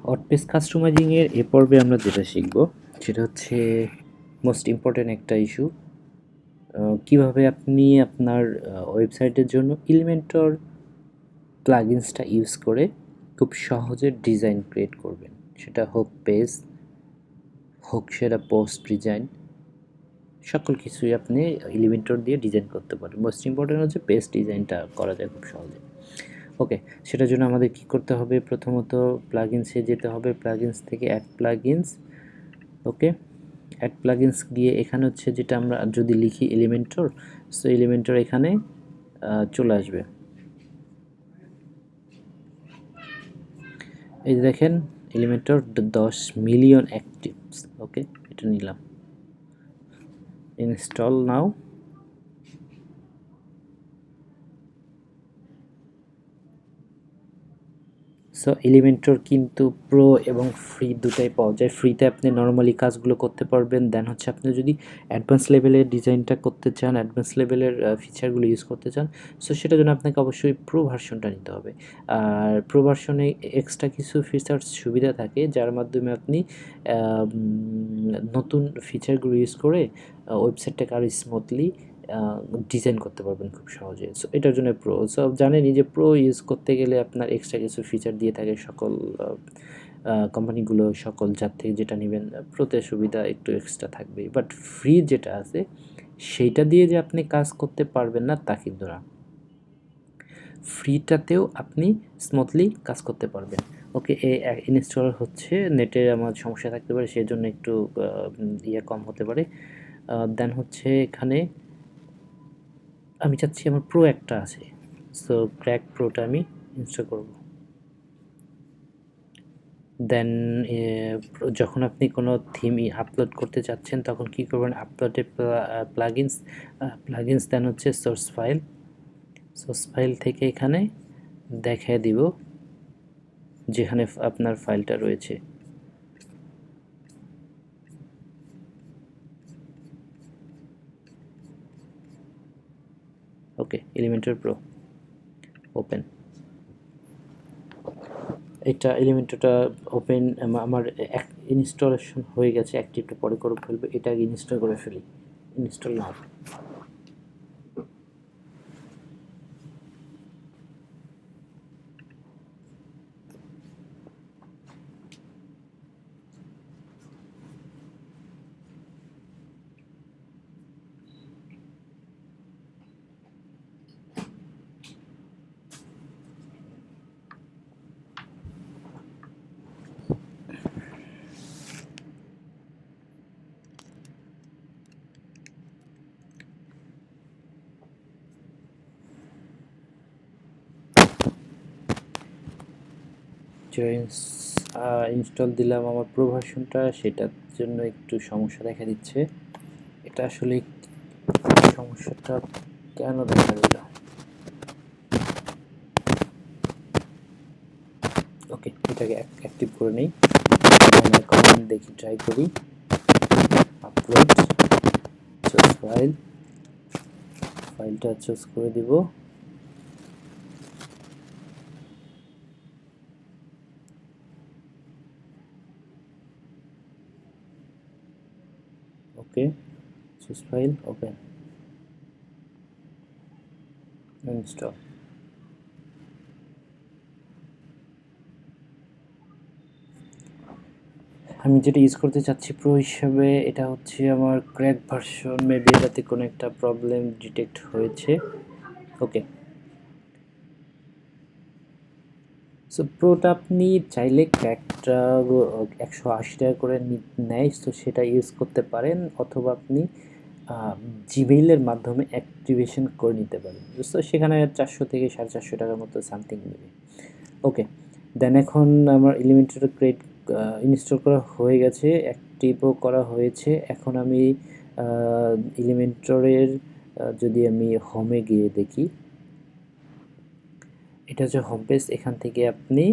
WordPress কাস্টমাইজিংয়ের এ পর্বে আমরা যেটা শিখব সেটা হচ্ছে মোস্ট ইম্পর্ট্যান্ট একটা ইস্যু, কিভাবে আপনি আপনার ওয়েবসাইটের জন্য এলিমেন্টর প্লাগইনসটা ইউজ করে খুব সহজে ডিজাইন ক্রিয়েট করবেন। সেটা হোক পেজ, হোক সেটা পোস্ট ডিজাইন, সকল কিছুই আপনি এলিমেন্টর দিয়ে ডিজাইন করতে পারেন। মোস্ট ইম্পর্ট্যান্ট হচ্ছে পেজ ডিজাইনটা করা যায় খুব সহজে। ওকে, সেটার জন্য আমাদের কি করতে হবে? প্রথমত প্লাগইনসে যেতে হবে, প্লাগইনস থেকে অ্যাড প্লাগইনস। ওকে, অ্যাড প্লাগইনস গিয়ে এখানে হচ্ছে যেটা আমরা যদি লিখি এলিমেন্টর, সো এলিমেন্টর এখানে চলে আসবে। এই যে দেখেন এলিমেন্টর 10 মিলিয়ন অ্যাক্টিভস। ওকে, এটা নিলাম, ইনস্টল নাও। সো এলিমেন্টর কিন্তু প্রো এবং ফ্রি দুটাই পাওয়া যায়। ফ্রিতে আপনি নর্মালি কাজগুলো করতে পারবেন, দেন হচ্ছে আপনি যদি অ্যাডভান্স লেভেলের ডিজাইনটা করতে চান, অ্যাডভান্স লেভেলের ফিচারগুলো ইউজ করতে চান, সো সেটার জন্য আপনাকে অবশ্যই প্রো ভার্সনটা নিতে হবে। আর প্রো ভার্সনে এক্সট্রা কিছু ফিচার্স সুবিধা থাকে যার মাধ্যমে আপনি নতুন ফিচারগুলো ইউজ করে ওয়েবসাইটটাকে আরও স্মুথলি ডিজাইন করতে পারবেন খুব সহজে। সো এটার জন্য প্রো। সো জানেনই যে প্রো ইউজ করতে গেলে আপনার এক্সট্রা কিছু ফিচার দিয়ে থাকে সকল কোম্পানিগুলো, সকল যার থেকে যেটা নেবেন প্রোতে সুবিধা একটু এক্সট্রা থাকবেই। বাট ফ্রি যেটা আছে সেইটা দিয়ে যে আপনি কাজ করতে পারবেন না তা কিন্তু না, ফ্রিটাতেও আপনি স্মুথলি কাজ করতে পারবেন। ওকে, ইনস্টল হচ্ছে, নেটে আমার সমস্যা থাকতে পারে সেই জন্য একটু ইয়ে কম হতে পারে। দেন হচ্ছে এখানে আমি চাচ্ছি আমার প্রো একটা আছে, সো ক্র্যাক প্রোটা আমি ইনস্টল করব। দেন যখন আপনি কোনো থিম আপলোড করতে চাচ্ছেন তখন কি করবেন? আপলোডে প্লাগইনস দেন হচ্ছে সোর্স ফাইল থেকে এখানে দেখিয়ে দিব যেখানে আপনার ফাইলটা রয়েছে। ওকে, এলিমেন্টর প্রো ওপেন। এটা এলিমেন্টরটা ওপেন, আমার ইনস্টলেশন হয়ে গেছে, অ্যাক্টিভটা পরে করে ফেলবে, এটা আগে ইনস্টল করে ফেলি। ইনস্টল নাও। ইনস্টল দিলাম আমার প্রো ভার্সনটা, সেটার জন্য একটু সমস্যা দেখা দিচ্ছে। এটা আসলে সমস্যাটা কেন দেখা দিল? ওকে, এটাকে অ্যাক্টিভ করে নিই। এখন দেখি, ট্রাই করি। আপলোড, চুজ ফাইলটা চুজ করে দিব। ওকে, চুজ ফাইল, ওপেন, ইনস্টল। আমি যেটা ইউজ করতে চাচ্ছি প্রো হিসাবে, এটা হচ্ছে আমার ক্র্যাক ভার্সন। মেবি এটাতে কোনো একটা প্রবলেম ডিটেক্ট হয়েছে। ওকে, সো প্রোটা আপনি চাইলে ক্র্যাকটা 180 টাকা করে নেয়, তো সেটা ইউজ করতে পারেন, অথবা আপনি জিমেইলের মাধ্যমে অ্যাক্টিভেশন করে নিতে পারেন। সো সেখানে 400 থেকে 450 টাকার মতো সামথিং নেবে। ওকে, দেন এখন আমার এলিমেন্টর ক্রিয়েট ইনস্টল করা হয়ে গেছে, অ্যাক্টিভও করা হয়েছে। এখন আমি এলিমেন্টরের যদি আমি হোমে গিয়ে দেখি, এটা হচ্ছে হোম পেজ। এখান থেকে আপনি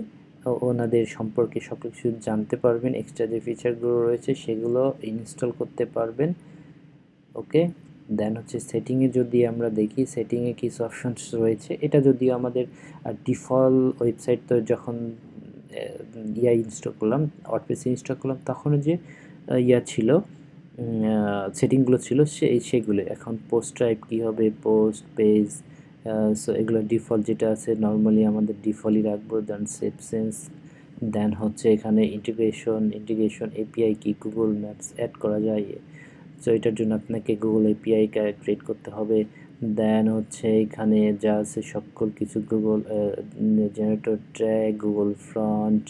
ওনাদের সম্পর্কে সব কিছু জানতে পারবেন, এক্সট্রা যে ফিচারগুলো রয়েছে সেগুলো ইনস্টল করতে পারবেন। ওকে, দেন হচ্ছে সেটিংয়ে যদি আমরা দেখি, সেটিংয়ে কিছু অপশনস রয়েছে। এটা যদিও আমাদের ডিফল্ট ওয়েবসাইট, তো যখন ইনস্টল করলাম, ওয়ার্ডপ্রেস ইনস্টল করলাম, তখন যে ছিল সেটিংগুলো ছিল সেগুলো। এখন পোস্ট টাইপ কী হবে, পোস্ট পেজ, সো এগুলো ডিফল্ট যেটা আছে নর্মালি আমাদের ডিফল্টই রাখবো। দেন সেভ, দেন হচ্ছে এখানে ইন্টিগ্রেশন এপিআই কি গুগল ম্যাপস অ্যাড করা যায়, সো এটার জন্য আপনাকে গুগল এপিআই ক্রিয়েট করতে হবে। দেন হচ্ছে এখানে যা আছে সকল কিছু Google generator track, Google front,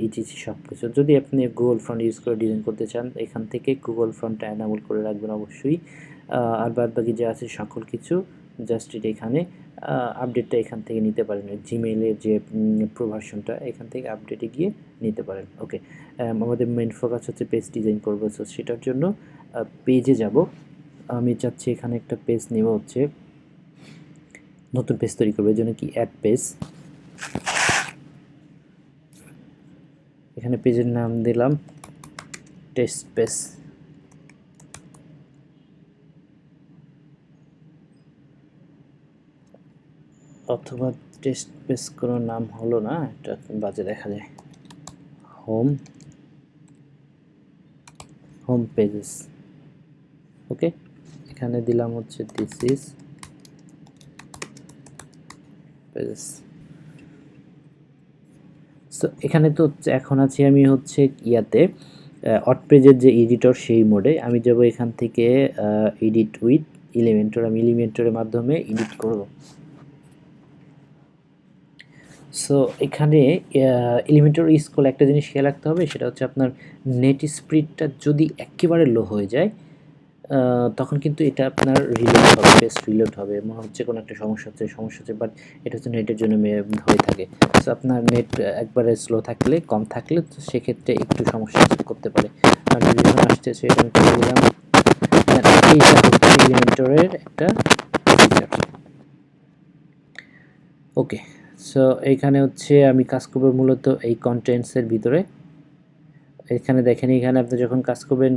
etc সব কিছু। যদি আপনি গুগল ফ্রন্ট ইউজ করে ডিজাইন করতে চান, এখান থেকে গুগল ফ্রন্টটা অ্যানাবল করে রাখবেন অবশ্যই। আর বাদ বাকি যা আছে সকল কিছু জাস্ট এটা এখানে আপডেটটা এখান থেকে নিতে পারেন, জিমেইলের যে প্রোভার্সনটা এখান থেকে আপডেটে গিয়ে নিতে পারেন। ওকে, আমাদের মেন ফোকাস হচ্ছে পেজ ডিজাইন করবো, সো সেটার জন্য পেজে যাব। আমি চাচ্ছি এখানে একটা পেজ নেব, হচ্ছে নতুন পেজ তৈরি করবো, এই জন্য কি অ্যাড পেজ, এখানে পেজের নাম দিলাম টেস্ট পেজ। অথবা টেস্ট পেজ কোনো নাম হলো না, এটা বাজে দেখা যায়। হোম পেজেস, ওকে, এখানে দিলাম হচ্ছে দিস ইজ পেজেস। সো এখানে তো এখন আছি আমি হচ্ছে ইয়াতে ওয়ার্ডপ্রেসের যে এডিটর সেই মোডে। আমি যাব এখান থেকে এডিট উইথ এলিমেন্টর, আমি এলিমেন্টরের মাধ্যমে এডিট করব। সো এখানে এলিমেন্টর স্কুল একটা জিনিস খেয়াল রাখতে হবে, সেটা হচ্ছে আপনার নেট স্পিডটা যদি একেবারে লো হয়ে যায় তখন কিন্তু এটা আপনার রিলোড হবে, পেজ রিলোড হবে, মনে হচ্ছে কোনো একটা সমস্যা হচ্ছে, বাট এটা হচ্ছে নেটের জন্য হয়ে থাকে। সো আপনার নেট একবারে স্লো থাকলে, কম থাকলে তো সেক্ষেত্রে একটু সমস্যা করতে পারে। আর যখন আসছে সেটা আমি করে দিলাম। এইটা হচ্ছে এলিমেন্টরের একটা ফিচার। ওকে, সো এইখানে হচ্ছে আমি কাজ করবো মূলত এই কন্টেন্টসের ভিতরে। এখানে দেখেন, এখানে আপনি যখন কাজ করবেন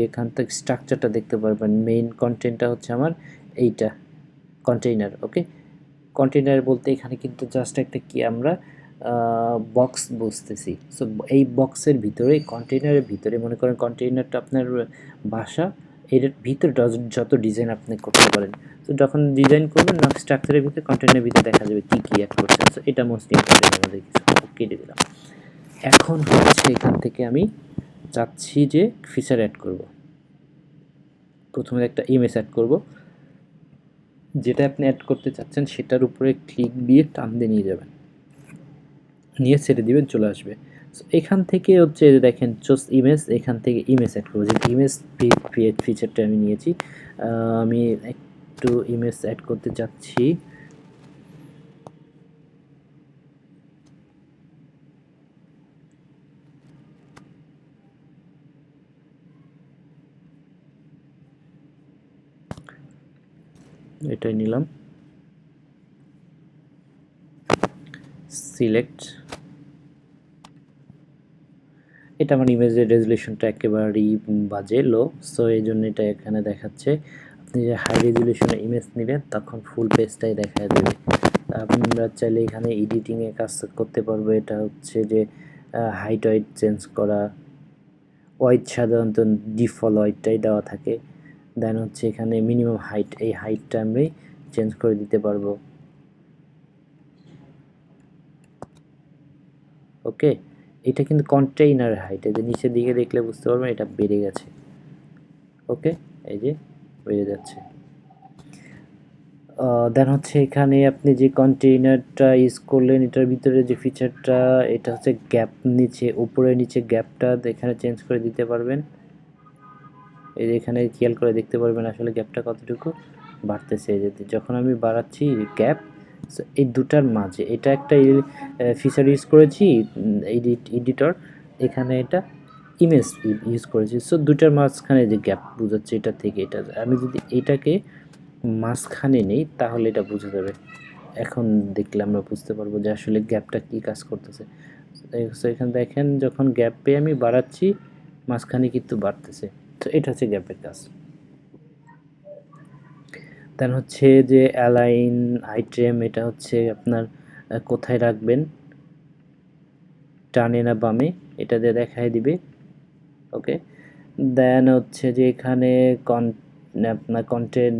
এখান থেকে স্ট্রাকচারটা দেখতে পারবেন। মেইন কন্টেন্টটা হচ্ছে আমার এইটা কন্টেইনার। ওকে, কন্টেইনার বলতে এখানে কিন্তু জাস্ট একটা কি আমরা বক্স বুঝতেছি। সো এই বক্সের ভিতরে, কন্টেইনারের ভিতরে মনে করেন কন্টেইনারটা আপনার বাসা, এর ভিতরে যত ডিজাইন আপনি করতে পারেন। তো যখন ডিজাইন করবেন না, স্ট্রাকচারের ভিতরে কন্টেইনারের ভিতরে দেখা যাবে কী কী অ্যাড করছেন। সো এটা মোস্ট ইম্পর্টেন্ট আমাদের কিছু, কেটে দিলাম। এখন হচ্ছে এখান থেকে আমি চাচ্ছি যে ফিচার অ্যাড করব। প্রথমে একটা ইমেজ অ্যাড করব, যেটা আপনি অ্যাড করতে চাচ্ছেন সেটার উপরে ক্লিক দিয়ে টান দিয়ে নিয়ে যাবেন, নিয়ে ছেড়ে দিবেন, চলে আসবে। সো এখান থেকে হচ্ছে দেখেন চোস ইমেজ, এখান থেকে ইমেজ অ্যাড করবো, যে ইমেজ ফিচারটা আমি নিয়েছি। আমি একটু ইমেজ অ্যাড করতে চাচ্ছি। এটাই নিলাম, সিলেক্ট। এটা আমার ইমেজের রেজুলেশনটা একেবারেই বাজে, লো, সো এই জন্য এটা এখানে দেখাচ্ছে। আপনি যে হাই রেজুলেশনে ইমেজ নেবেন তখন ফুল পেজটাই দেখা দেবে। আমরা চাইলে এখানে এডিটিংয়ে কাজ করতে পারবো। এটা হচ্ছে যে হাইট ওয়াইট চেঞ্জ করা, ওয়াইট সাধারণত ডিফল্ট ওয়াইটটাই দেওয়া থাকে। দেন হচ্ছে এখানে মিনিমাম হাইট, এই হাইটটা আমি চেঞ্জ করে দিতে পারবো। ওকে, এটা কিন্তু কন্টেইনার হাইট, এই যে নিচের দিকে দেখলে বুঝতে পারবেন এটা বেড়ে গেছে। ওকে, এই যে বেড়ে যাচ্ছে। দেন হচ্ছে এখানে আপনি যে কন্টেইনারটা ইউজ করলেন এটার ভিতরে যে ফিচারটা, এটা হচ্ছে গ্যাপ, নিচে উপরে নিচে গ্যাপটা এখানে চেঞ্জ করে দিতে পারবেন। এই যে এখানে খেয়াল করে দেখতে পারবেন আসলে গ্যাপটা কতটুকু বাড়তেছে। যখন আমি বাড়াচ্ছি গ্যাপ, এই দুটার মাঝে এটা একটা ফিচার ইউজ করেছি, এডিটর, এখানে এটা ইমেজ ইউজ করেছি। সো দুটার মাঝখানে যে গ্যাপ বোঝাচ্ছে এটা থেকে এটা, আমি যদি এটাকে মাঝখানে নেই তাহলে এটা বোঝা যাবে। এখন দেখলে আমরা বুঝতে পারবো যে আসলে গ্যাপটা কী কাজ করতেছে। সো এখানে দেখেন যখন গ্যাপ পেয়ে আমি বাড়াচ্ছি, মাঝখানে কিন্তু বাড়তেছে। তো এটা হচ্ছে গ্যাপের কাজ। দেন হচ্ছে যে অ্যালাইন আইটেম, এটা হচ্ছে আপনার কোথায় রাখবেন, ডানে না বামে এটা দিয়ে দেখায় দিবে। ওকে, দেন হচ্ছে যে এখানে আপনার কন্টেন্ট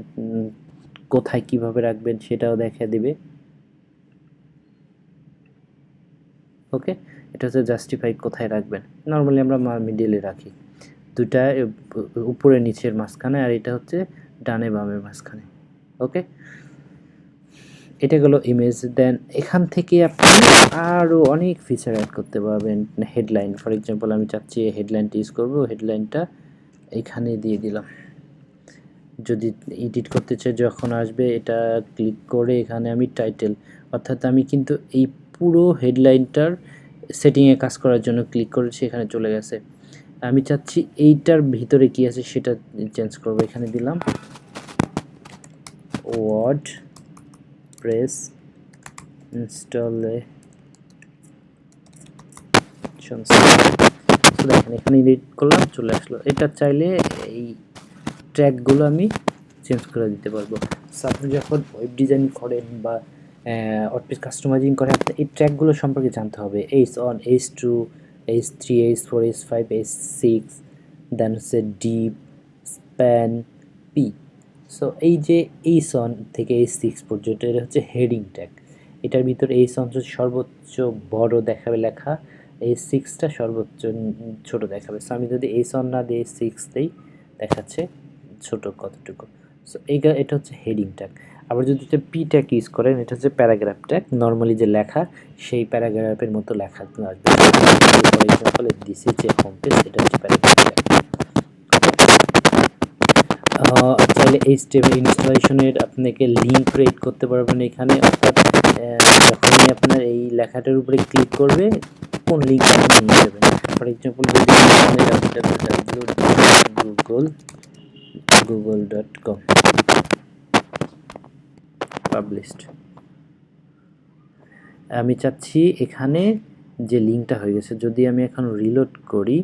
কোথায় কিভাবে রাখবেন সেটাও দেখায় দিবে। ওকে, এটা হচ্ছে জাস্টিফাই কোথায় রাখবেন। নর্মালি আমরা মিডিলে রাখি, দুটা উপরে নিচের মাঝখানে, আর এটা হচ্ছে ডানে বামের মাঝখানে। ওকে, এটা গেলো ইমেজ। দেন এখান থেকে আপনি আরও অনেক ফিচার অ্যাড করতে পারবেন। হেডলাইন ফর এক্সাম্পল আমি চাচ্ছি হেডলাইনটা ইউজ করবো, হেডলাইনটা এখানে দিয়ে দিলাম। যদি এডিট করতে চাই যখন আসবে এটা ক্লিক করে এখানে আমি টাইটেল, অর্থাৎ আমি কিন্তু এই পুরো হেডলাইনটার সেটিংয়ে কাজ করার জন্য ক্লিক করেছি, এখানে চলে গেছে। আমি চাচ্ছি এইটার ভিতরে কি আছে সেটা চেঞ্জ করব। এখানে দিলাম ওয়ার্ড প্রেস ইনস্টলেশন। দেখেন এখানে এডিট করলাম, চলে আসলো। এটা চাইলে এই ট্র্যাকগুলো আমি চেঞ্জ করে দিতে পারবো। সো আপনি যখন ওয়েব ডিজাইন করেন বা ওয়ার্ডপ্রেস কাস্টমাইজিং করেন, আপনার এই ট্র্যাকগুলো সম্পর্কে জানতে হবে। H1, H2, H3, H4, H5, H6, দেন হচ্ছে ডিপ, স্প্যান, পি। সো এই যে H1 থেকে H6 পর্যন্ত এটা হচ্ছে হেডিং ট্যাগ। এটার ভিতরে H1 হচ্ছে সর্বোচ্চ বড় দেখাবে লেখা, H6টা সর্বোচ্চ ছোট দেখাবে। সো আমি যদি H1 না দিয়ে H6 দেই, দেখাচ্ছে ছোট কতটুকু। সো এটা হচ্ছে হেডিং ট্যাগ। আবার যদি এটা পি ট্যাগ ইউজ করেন, এটা হচ্ছে প্যারাগ্রাফ ট্যাগ। নর্মালি যে লেখা সেই প্যারাগ্রাফের মতো লেখা আসবে। For example this is a home page, এটা হচ্ছে প্যারাগ্রাফ ট্যাগ। চাইলে HTML ইনস্টলেশনের আপনাকে লিঙ্ক ক্রিয়েট করতে পারবেন এখানে, অর্থাৎ যখনই আপনার এই লেখাটার উপরে ক্লিক করবে কোন লিঙ্ক নিয়ে যাবেন। ফর এক্সাম্পল যদি google.com পাবলিশড, আমি চাচ্ছি এখানে যে লিঙ্কটা হয়ে গেছে, যদি আমি এখন রিলোড করি,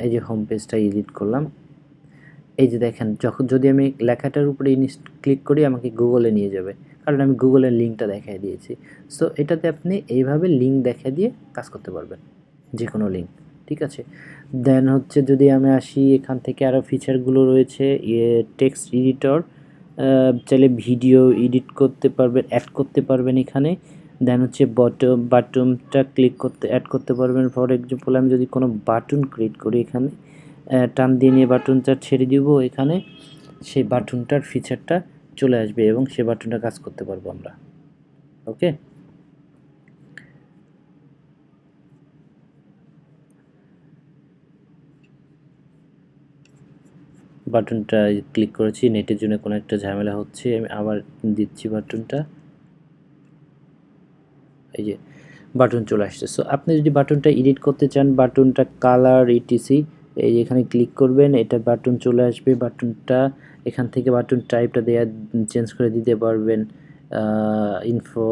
এই যে হোম পেজটা এডিট করলাম, এই যে দেখেন যদি আমি লেখাটার উপরে ক্লিক করি আমাকে গুগলে নিয়ে যাবে, কারণ আমি গুগলের লিঙ্কটা দেখাই দিয়েছি। সো এটাতে আপনি এইভাবে লিঙ্ক দেখা দিয়ে কাজ করতে পারবেন, যে কোনো লিঙ্ক। ঠিক আছে, দেন হচ্ছে যদি আমি আসি, এখান থেকে আরও ফিচারগুলো রয়েছে। টেক্সট এডিটর, চাইলে ভিডিও এডিট করতে পারবেন, অ্যাড করতে পারবেন এখানে। দেন হচ্ছে বাটনটা ক্লিক করতে অ্যাড করতে পারবেন। ফর এক্সাম্পল আমি যদি কোনো বাটন ক্রিয়েট করি, এখানে টান দিয়ে নিয়ে বাটনটা ছেড়ে দিব, এখানে সেই বাটনটার ফিচারটা চলে আসবে এবং সেই বাটনটা কাজ করতে পারবো আমরা। ওকে, বাটনটা ক্লিক করেছি, নেটের জন্য কোনো একটা ঝামেলা হচ্ছে, আমি আবার দিচ্ছি বাটনটা, এই যে বাটন চলে আসছে। সো আপনি যদি বাটনটা এডিট করতে চান, বাটনটা কালার ইটিসি, এই এখানে ক্লিক করবেন, এটা বাটন চলে আসবে। বাটনটা এখান থেকে বাটন টাইপটা দেয়া চেঞ্জ করে দিতে পারবেন, ইনফো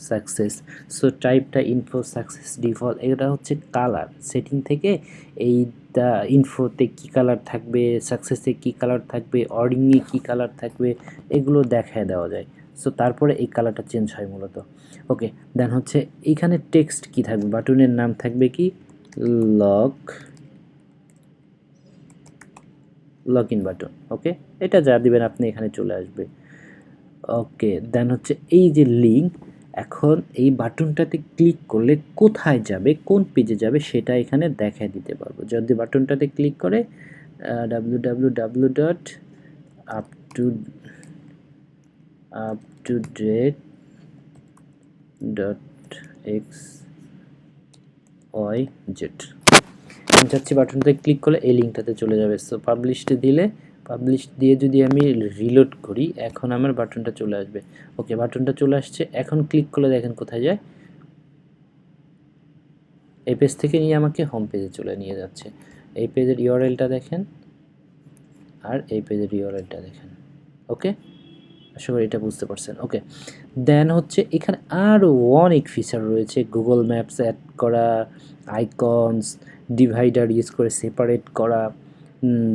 সাকসেস। সো টাইপটা ইনফো সাকসেস ডিফল্ট, এটা হচ্ছে কালার সেটিং থেকে এই ইনফোতে কী কালার থাকবে, সাকসেসে কী কালার থাকবে, অর্ডিংয়ে কী কালার থাকবে, এগুলো দেখায় দেওয়া যায়। সো তারপরে এই কালারটা চেঞ্জ হয় মূলত। ওকে, দেন হচ্ছে এইখানে টেক্সট কি থাকবে, বাটনের নাম থাকবে কি লক ইন বাটন। ওকে, এটা যা দিবেন আপনি এখানে চলে আসবে। ওকে, দেন হচ্ছে এই যে লিঙ্ক, এখন এই বাটনটাতে ক্লিক করলে কোথায় যাবে, কোন পেজে যাবে সেটা এখানে দেখায় দিতে পারবো। যদি বাটনটাতে ক্লিক করে www.uptodate.xyz, আমি চাচ্ছি বাটনটাতে ক্লিক করলে এই লিঙ্কটাতে চলে যাবে। সো পাবলিশড দিলে, পাবলিশ দিয়ে যদি আমি রিলোড করি, এখন আমার বাটনটা চলে আসবে। ওকে, বাটনটা চলে আসছে। এখন ক্লিক করলে দেখেন কোথায় যায়, এই পেজ থেকে নিয়ে আমাকে হোম পেজে চলে নিয়ে যাচ্ছে। এই পেজের ইউআরএলটা দেখেন আর এই পেজের ইউআরএলটা দেখেন। ওকে, আশা করি এটা বুঝতে পারছেন। ওকে, দেন হচ্ছে এখানে আরও অনেক ফিচার রয়েছে, গুগল ম্যাপস অ্যাড করা, আইকনস, ডিভাইডার ইউজ করে সেপারেট করা।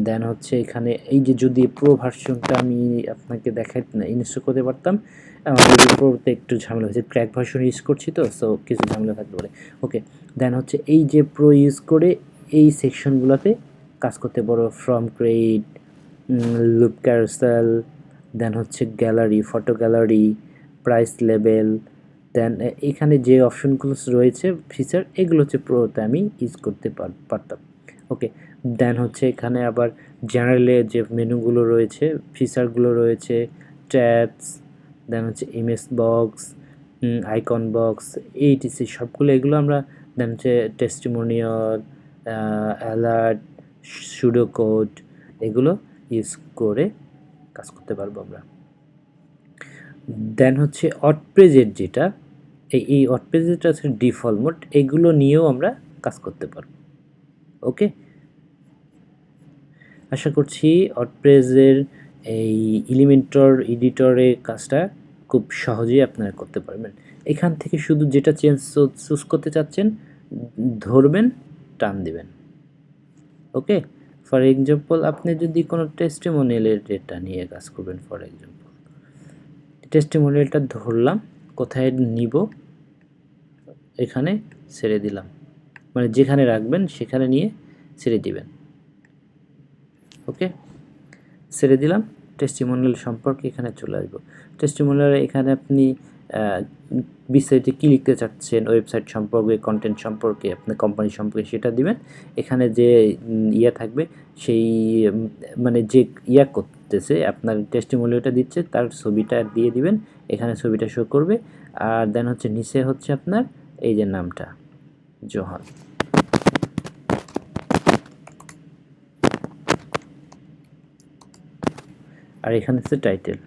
দেন হচ্ছে এখানে এই যে যদি প্রো ভার্সনটা আমি আপনাকে দেখাই ইনস্টল করতে পারতাম, আমাদের উপরতে একটু ঝামেলা হয়েছে, ক্র্যাক ভার্সন ইউজ করছি তো, সো কিছু ঝামেলা থাকতে পারে। ওকে, দেন হচ্ছে এই যে প্রো ইউজ করে এই সেকশনগুলোতে কাজ করতে পারো, from create, loop carousel, then হচ্ছে gallery, photo gallery, price label, then এখানে যে অপশনগুলো রয়েছে ফিচার, এগুলো হচ্ছে প্রোতে আমি ইউজ করতে পারতাম। ওকে, দেন হচ্ছে এখানে আবার জেনারেলে যে মেনুগুলো রয়েছে, ফিচারগুলো রয়েছে, ট্যাবস, দেন হচ্ছে ইমেজ বক্স, আইকন বক্স, এইটিসি সবগুলো, এগুলো আমরা দেন হচ্ছে টেস্টিমোনিয়াল, অ্যালার্ট, সুডো কোড, এগুলো ইউজ করে কাজ করতে পারবো আমরা। দেন হচ্ছে অটপ্রেজের যেটা, এই অটপ্রেজেরটা হচ্ছে ডিফল্ট মোড, এগুলো নিয়েও আমরা কাজ করতে পারবো। ওকে, আশা করছি অটপ্রেজের এই এলিমেন্টর এডিটরে কাজটা খুব সহজেই আপনারা করতে পারবেন। এখান থেকে শুধু যেটা চুজ করতে চাচ্ছেন ধরবেন, টান দিবেন। ওকে, ফর এক্সাম্পল আপনি যদি কোনো টেস্টিমোনিয়ালের ডেটা নিয়ে কাজ করবেন, ফর এক্সাম্পল টেস্টিমোনিয়ালটা ধরলাম, কোথায় নিব, এখানে ছেড়ে দিলাম, মানে যেখানে রাখবেন সেখানে নিয়ে ছেড়ে দিবেন। ওকে, ছেড়ে দিলাম, টেস্টিমোনিয়াল সম্পর্কে এখানে চলে আসবো। টেস্টিমোনিয়াল এখানে আপনি বিস্তারিত কী লিখতে চাচ্ছেন, ওয়েবসাইট সম্পর্কে, কন্টেন্ট সম্পর্কে, আপনার কোম্পানি সম্পর্কে, সেটা দিবেন। এখানে যে ইয়া থাকবে সেই মানে যে ইয়া করতেছে আপনার টেস্টিমোনিয়ালটা দিচ্ছে তার ছবিটা দিয়ে দিবেন, এখানে ছবিটা শো করবে। আর দেন হচ্ছে নিচে হচ্ছে আপনার এই যে নামটা জোহান, আর এখানে হচ্ছে টাইটেল।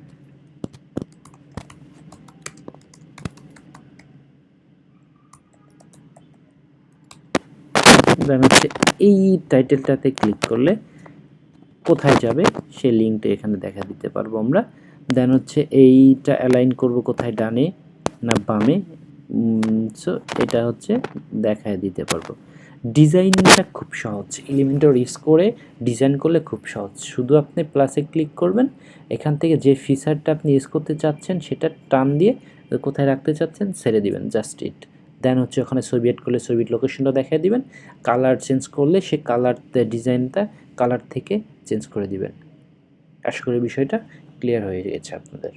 দেন হচ্ছে এই টাইটেলটাতে ক্লিক করলে কোথায় যাবে সেই লিঙ্কটা এখানে দেখা দিতে পারবো আমরা। দেন হচ্ছে এইটা অ্যালাইন করব কোথায়, ডানে না বামে, সো এটা হচ্ছে দেখায় দিতে পারবো। ডিজাইনটা খুব সহজ, এলিমেন্টর ইউজ করে ডিজাইন করলে খুব সহজ। শুধু আপনি প্লাসে ক্লিক করবেন, এখান থেকে যে ফিচারটা আপনি ইউজ করতে চাচ্ছেন সেটা টান দিয়ে কোথায় রাখতে চাচ্ছেন ছেড়ে দিবেন, জাস্ট ইট। দেন হচ্ছে ওখানে ছবি এড করলে ছবির লোকেশনটা দেখিয়ে দিবেন, কালার চেঞ্জ করলে সে কালার ডিজাইনটা কালার থেকে চেঞ্জ করে দিবেন। আশা করি বিষয়টা ক্লিয়ার হয়ে গেছে আপনাদের।